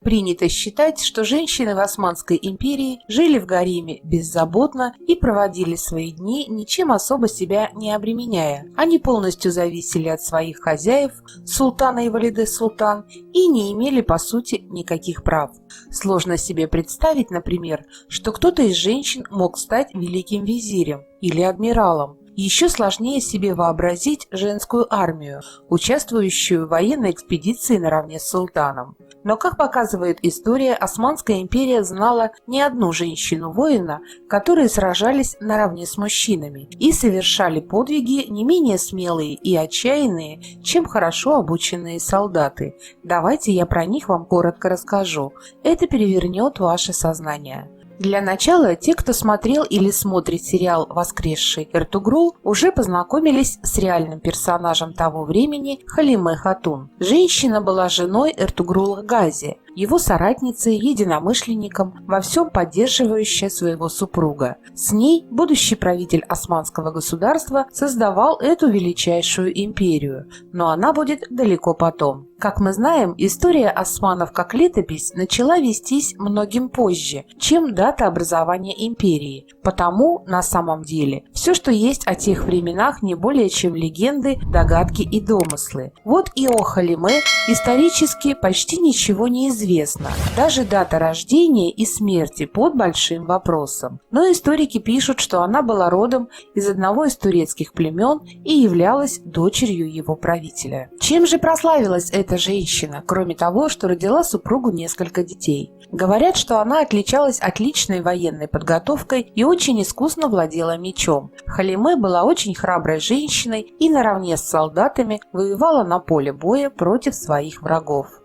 Принято считать, что женщины в Османской империи жили в гареме беззаботно и проводили свои дни, ничем особо себя не обременяя. Они полностью зависели от своих хозяев, султана и валиде султан, и не имели по сути никаких прав. Сложно себе представить, например, что кто-то из женщин мог стать великим визирем или адмиралом. Еще сложнее себе вообразить женскую армию, участвующую в военной экспедиции наравне с султаном. Но, как показывает история, Османская империя знала не одну женщину-воина, которые сражались наравне с мужчинами и совершали подвиги не менее смелые и отчаянные, чем хорошо обученные солдаты. Давайте я про них вам коротко расскажу. Это перевернет ваше сознание. Для начала, те, кто смотрел или смотрит сериал «Воскресший Эртугрул», уже познакомились с реальным персонажем того времени Халиме Хатун. Женщина была женой Эртугрула Гази, его соратницей, единомышленником, во всем поддерживающая своего супруга. С ней будущий правитель Османского государства создавал эту величайшую империю, но она будет далеко потом. Как мы знаем, история османов как летопись начала вестись многим позже, чем дата образования империи. Потому, на самом деле, все, что есть о тех временах, не более чем легенды, догадки и домыслы. Вот и о Халиме исторически почти ничего не известно. Даже дата рождения и смерти под большим вопросом. Но историки пишут, что она была родом из одного из турецких племен и являлась дочерью его правителя. Чем же прославилась эта женщина, кроме того, что родила супругу несколько детей? Говорят, что она отличалась отличной военной подготовкой и очень искусно владела мечом. Халиме была очень храброй женщиной и наравне с солдатами воевала на поле боя против своих врагов.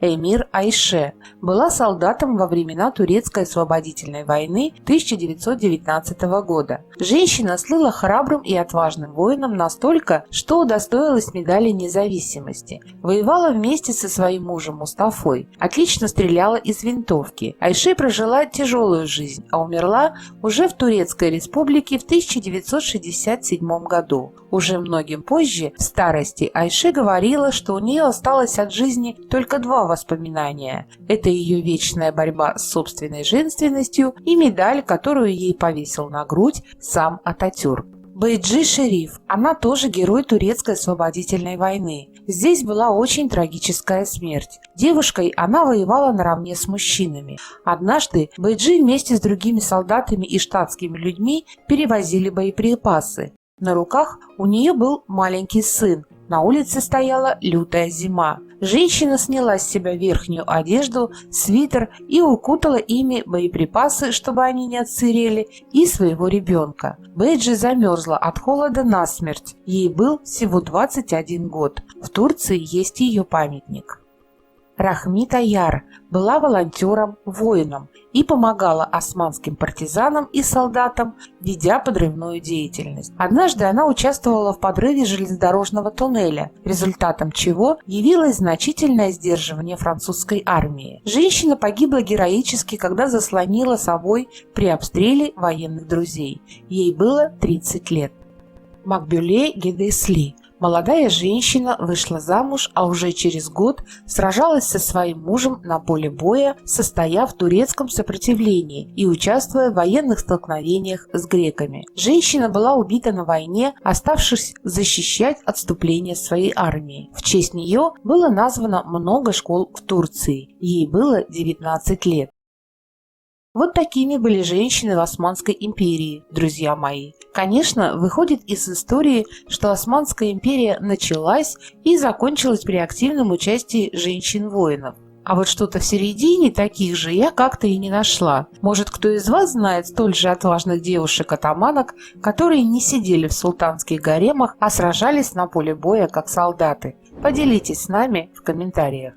Эмир Айше была солдатом во времена Турецкой освободительной войны 1919 года. Женщина слыла храбрым и отважным воином настолько, что удостоилась медали независимости. Воевала вместе со своим мужем Мустафой, отлично стреляла из винтовки. Айше прожила тяжелую жизнь, а умерла уже в Турецкой республике в 1967 году. Уже многим позже, в старости, Айше говорила, что у нее осталось от жизни только два воспоминания. Это ее вечная борьба с собственной женственностью и медаль, которую ей повесил на грудь сам Ататюрк. Бейджи Шериф, она тоже герой Турецкой освободительной войны. Здесь была очень трагическая смерть. Девушкой она воевала наравне с мужчинами. Однажды Бейджи вместе с другими солдатами и штатскими людьми перевозили боеприпасы. На руках у нее был маленький сын. На улице стояла лютая зима. Женщина сняла с себя верхнюю одежду, свитер и укутала ими боеприпасы, чтобы они не отсырели, и своего ребенка. Бейджи замерзла от холода насмерть. Ей был всего 21 год. В Турции есть ее памятник. Рахми Тайяр была волонтером-воином и помогала османским партизанам и солдатам, ведя подрывную деятельность. Однажды она участвовала в подрыве железнодорожного туннеля, результатом чего явилось значительное сдерживание французской армии. Женщина погибла героически, когда заслонила собой при обстреле военных друзей. Ей было 30 лет. Макбюле Гедесли. Молодая женщина вышла замуж, а уже через год сражалась со своим мужем на поле боя, состояв в турецком сопротивлении и участвуя в военных столкновениях с греками. Женщина была убита на войне, оставшись защищать отступление своей армии. В честь нее было названо много школ в Турции. Ей было 19 лет. Вот такими были женщины в Османской империи, друзья мои. Конечно, выходит из истории, что Османская империя началась и закончилась при активном участии женщин-воинов. А вот что-то в середине таких же я как-то и не нашла. Может, кто из вас знает столь же отважных девушек-атаманок, которые не сидели в султанских гаремах, а сражались на поле боя как солдаты? Поделитесь с нами в комментариях.